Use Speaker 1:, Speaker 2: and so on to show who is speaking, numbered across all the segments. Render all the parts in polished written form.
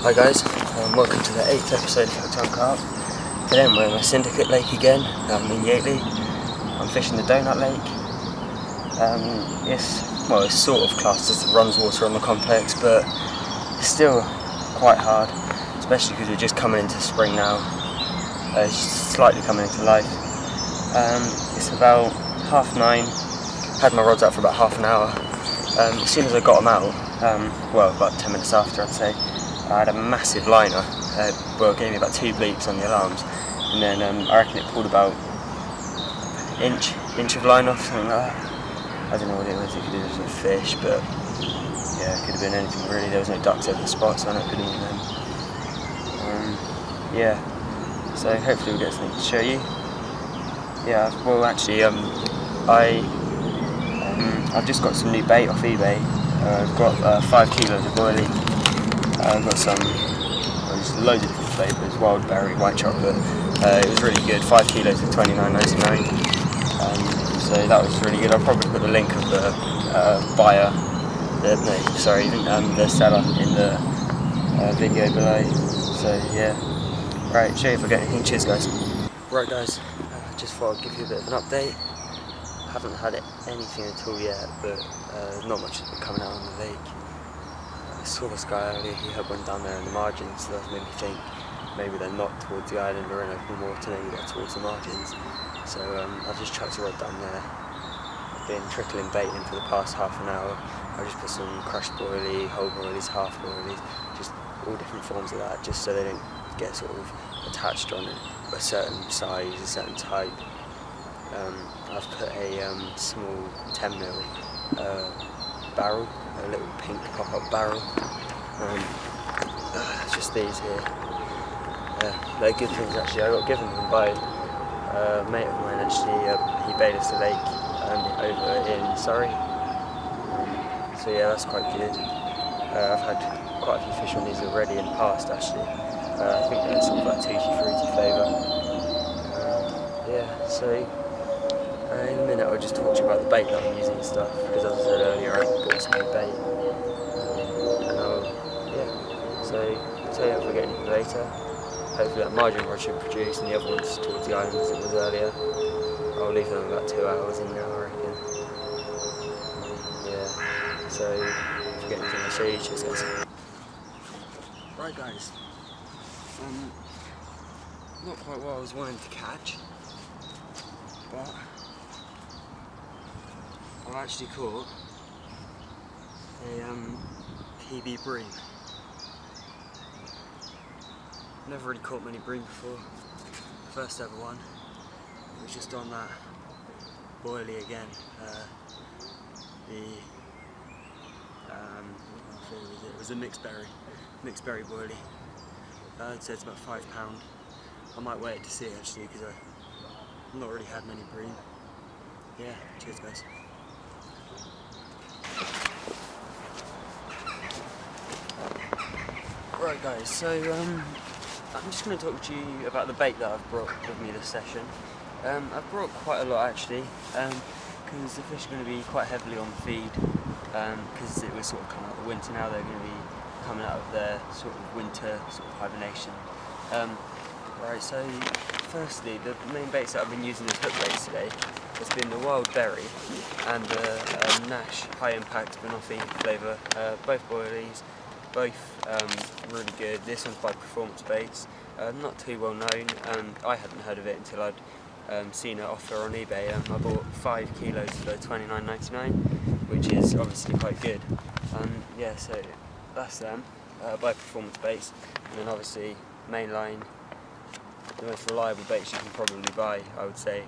Speaker 1: Hi guys, welcome to the 8th episode of Hooked on Carp. Today I'm in my Syndicate lake again, in Yateley. I'm fishing the Donut Lake. It's sort of classed as the runs water on the complex, but it's still quite hard, especially because we're just coming into spring now. It's just slightly coming into life. It's about 9:30. Had my rods out for about half an hour. As soon as I got them out, about 10 minutes after I'd say, I had a massive liner. It gave me about 2 bleeps on the alarms, and then I reckon it pulled about inch of line off, something like that. I don't know what it was. It could have been a fish, but yeah, it could have been anything really. There was no ducks over the spots on it, could have been. So hopefully we'll get something to show you. Yeah, well actually, I've just got some new bait off eBay. I've got 5 kilos of boilie. I've got some, just loads of different flavours, wild berry, white chocolate. It was really good, 5 kilos of $29.99. So that was really good. I'll probably put the link of the the seller in the video below. So yeah, right, show you if I get anything. Cheers guys. Right guys, just thought I'd give you a bit of an update. I haven't had anything at all yet, but not much has been coming out on the lake. I saw this guy earlier, he had one down there in the margins, so that made me think maybe they're not towards the island or in open water, maybe they're towards the margins. So I've just chucked a rod down there. I've been trickling bait in for the past half an hour. I just put some crushed boilie, whole boilies, half boilies, just all different forms of that, just so they don't get sort of attached on a certain size, a certain type. I've put a small 10mm barrel, a little pink pop-up barrel. It's just these here. They're good things actually. I got given them by a mate of mine actually. He bailiffs the lake over in Surrey. So yeah, that's quite good. I've had quite a few fish on these already in the past actually. I think they're sort of like tutti fruity flavour. So in a minute I'll just talk to you about the bait that I'm using and stuff, because as I said earlier I bought some new bait. So I'll tell you if I get anything later. Hopefully that margin rod should produce, and the other one's towards the island as it was earlier. I'll leave them about 2 hours in now I reckon. So if I get anything I'll show you. Cheers guys. Right guys, not quite what I was wanting to catch, but I've actually caught a PB bream. Never really caught many bream before. First ever one. It was just on that boilie again. It was a mixed berry boilie. I'd say it's about £5. I might wait to see it actually, because I've not really had many bream. Yeah, cheers guys. Right guys, so I'm just going to talk to you about the bait that I've brought with me this session. I've brought quite a lot actually, because the fish are going to be quite heavily on feed, because it was sort of coming out of the winter now. They're going to be coming out of their sort of winter sort of hibernation. Right, so firstly, the main baits that I've been using as hook baits today has been the wild berry and the Nash high impact banoffee flavour, both boilies, both really good. This one's by Performance Baits, not too well known, and I hadn't heard of it until I'd seen it offer on eBay. I bought 5 kilos for $29.99, which is obviously quite good. So that's them, by Performance Baits, and then obviously mainline, the most reliable baits you can probably buy, I would say,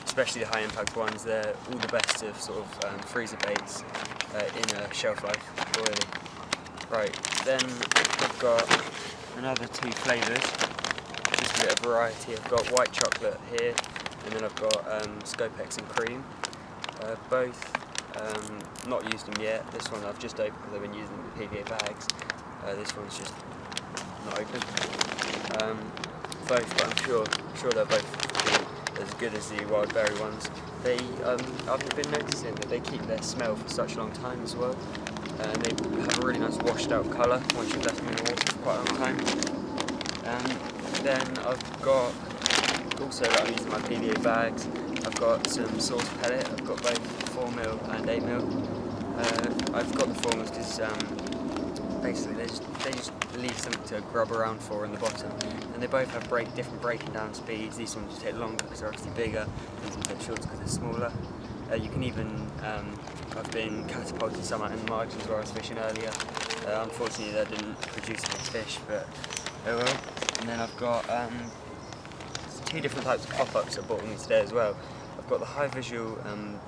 Speaker 1: especially the high impact ones. They're all the best of sort of freezer baits in a shelf life boilie. Right, then I've got another 2 flavours, just a bit of variety. I've got white chocolate here, and then I've got Scopex and cream. Both not used them yet. This one I've just opened because I've been using the PVA bags. This one's just not open. Both, but I'm sure they're both as good as the wild berry ones. I've been noticing that they keep their smell for such a long time as well. They have a really nice washed out colour once you've left them in the water for quite a long time. Then I've got, also that I'm using my PVA bags, I've got some sauce pellet. I've got both 4mm and 8mm. I've got the 4mm because basically they just leave something to grub around for in the bottom, and they both have different breaking down speeds. These ones take longer because they're obviously bigger, these ones take shorter because they're smaller. You can even, I've been catapulting some out in the margins where I was fishing earlier. Unfortunately that didn't produce any fish, but oh well. And then I've got 2 different types of pop-ups I bought with me today as well. I've got the high visual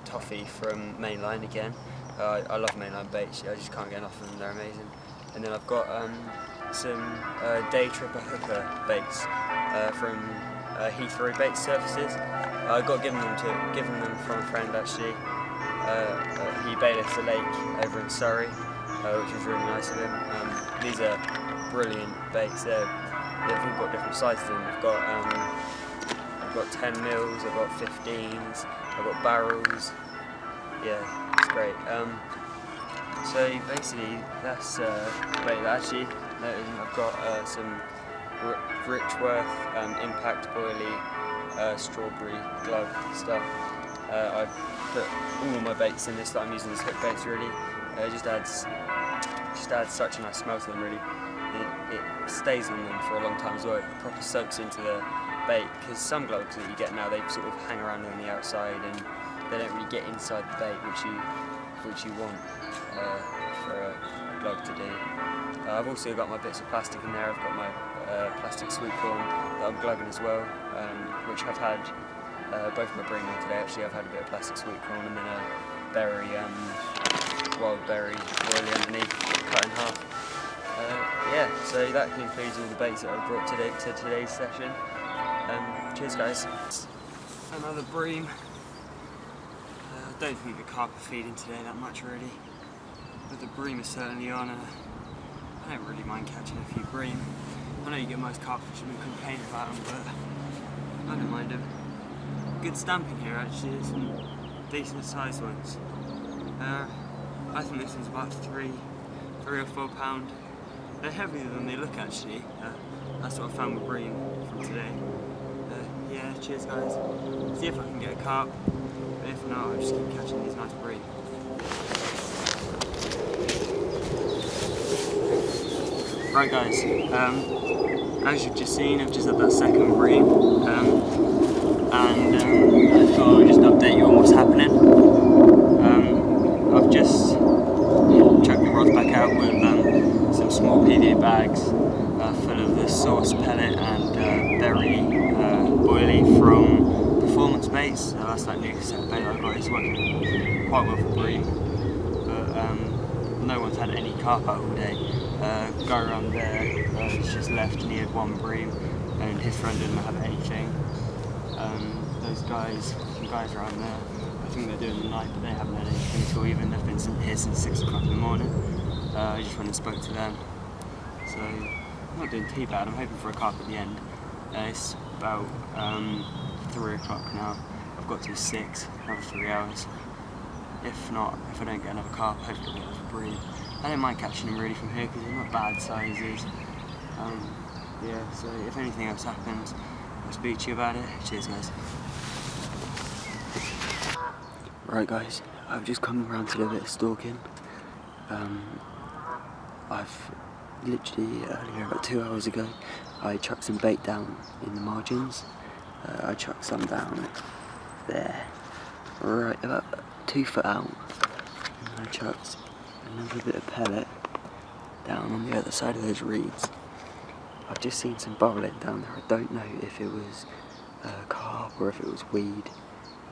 Speaker 1: toffee from Mainline again. I love Mainline baits, I just can't get enough of them, they're amazing. And then I've got some day tripper hooker baits from Heathrow Bait Services. I got given them from a friend actually. He bailiffs a lake over in Surrey, which was really nice of him. These are brilliant baits. They've all got different sizes in them. I've got 10 mils, I've got 15s, I've got barrels. Yeah, it's great. So basically that's bait. Actually, I've got some Richworth Impact Boilie strawberry glove stuff. I've put all of my baits in this that I'm using as hook baits really. It just adds such a nice smell to them really. It stays on them for a long time as well. It properly soaks into the bait, because some gloves that you get now, they sort of hang around on the outside and they don't really get inside the bait, which you want for a glove to do. I've also got my bits of plastic in there. I've got my plastic sweet corn that I'm glugging as well, which I've had both my bream on today. Actually, I've had a bit of plastic sweet corn and then a berry, wild berry boilie underneath, cut in half. Yeah, so that concludes all the baits that I've brought today to today's session. Cheers guys. Another bream. I don't think the carp are feeding today that much really, but the bream is certainly on. I don't really mind catching a few bream. I know you get most carp fishermen complaining about them, but I don't mind them. Good stamping here actually, there's some decent sized ones. I think this one's about 3 or 4 pound. They're heavier than they look actually. That's what I found with bream from today. Yeah, cheers guys. See if I can get a carp, but if not, I'll just keep catching these nice bream. Right guys, as you've just seen, I've just had that second bream, and I thought I'd just update you on what's happening. I've just chucked the rods back out with some small PVA bags full of the sauce pellet and berry boilie from Performance Baits. That's that new set of bait I got. It's working quite well for bream, but no one's had any carp out all day. Guy around there he's just left and he had 1 bream and his friend didn't have anything. Those guys, some guys around there, I think they're doing the night, but they haven't had anything at all even. They've been here since 6 o'clock in the morning. I just went and spoke to them. So I'm not doing too bad. I'm hoping for a carp at the end. It's about 3 o'clock now. I've got to 6, another 3 hours. If not, if I don't get another carp, hopefully I'll get a bream. I don't mind catching them really from here because they're not bad sizes. Yeah, so if anything else happens, I'll speak to you about it. Cheers guys. Right guys, I've just come around to do a bit of stalking. I've literally earlier, about 2 hours ago, I chucked some bait down in the margins. I chucked some down there, right about 2 foot out, and I chucked another bit of pellet down on the other side of those reeds. I've just seen some bubbling down there. I don't know if it was carp or if it was weed,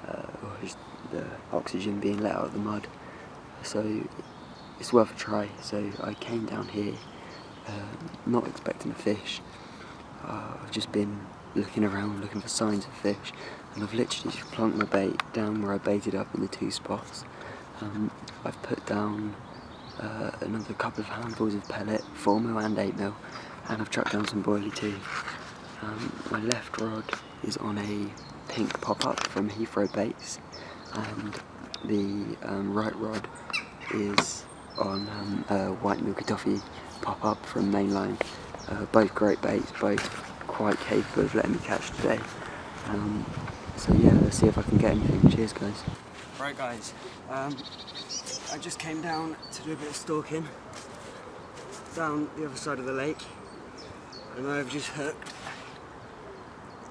Speaker 1: or just the oxygen being let out of the mud. So it's worth a try. So I came down here not expecting a fish. I've just been looking around looking for signs of fish, and I've literally just plonked my bait down where I baited up in the 2 spots. I've put down another couple of handfuls of pellet, 4mm and 8mm, and I've chucked down some boilie too. My left rod is on a pink pop-up from Heathrow Baits, and the right rod is on white milky toffee pop-up from Mainline. Both great baits, both quite capable of letting me catch today. So yeah, let's see if I can get anything. Cheers guys. Right guys, I just came down to do a bit of stalking down the other side of the lake, and I've just hooked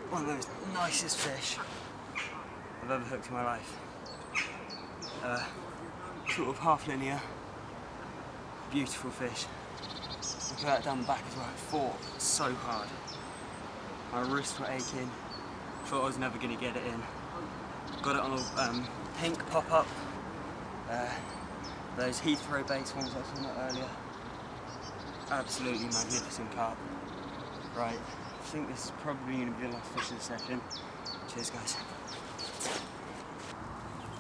Speaker 1: one of those nicest fish I've ever hooked in my life. Sort of half linear, beautiful fish. I put that down the back as well. It fought so hard. My wrists were aching. Thought I was never going to get it in. Got it on a pink pop-up. Those Heathrow base ones I was talking about earlier. Absolutely magnificent carp. Right, I think this is probably going to be the last fish of the session. Cheers guys.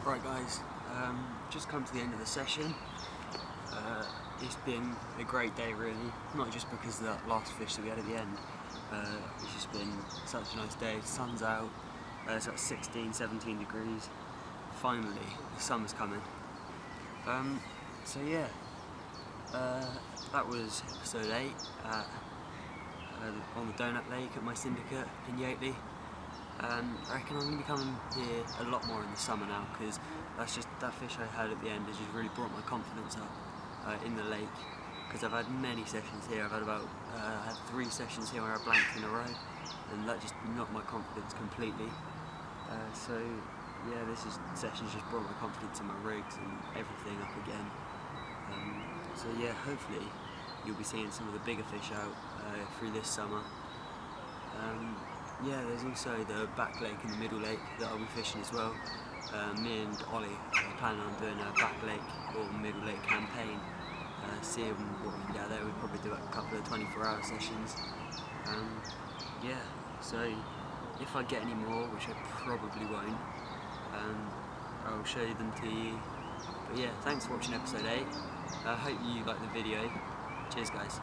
Speaker 1: Right guys, just come to the end of the session. It's been a great day really, not just because of that last fish that we had at the end. It's just been such a nice day. The sun's out, it's at 16, 17 degrees. Finally, the summer's coming. So yeah, that was episode 8 on the Donut Lake at my Syndicate in Yateley. I reckon I'm going to be coming here a lot more in the summer now, because that fish I had at the end has just really brought my confidence up in the lake. Because I've had many sessions here. I had 3 sessions here where I blanked in a row, and that just knocked my confidence completely. So yeah, session's just brought my confidence in my rigs and everything up again. So yeah, hopefully you'll be seeing some of the bigger fish out through this summer. Yeah, there's also the back lake and the middle lake that I'll be fishing as well. Me and Ollie are planning on doing a back lake or middle lake campaign. Seeing what we can get there. We'll probably do a couple of 24-hour sessions. Yeah, so if I get any more, which I probably won't, I'll show them to you. But yeah, thanks for watching episode 8. I hope you liked the video. Cheers guys.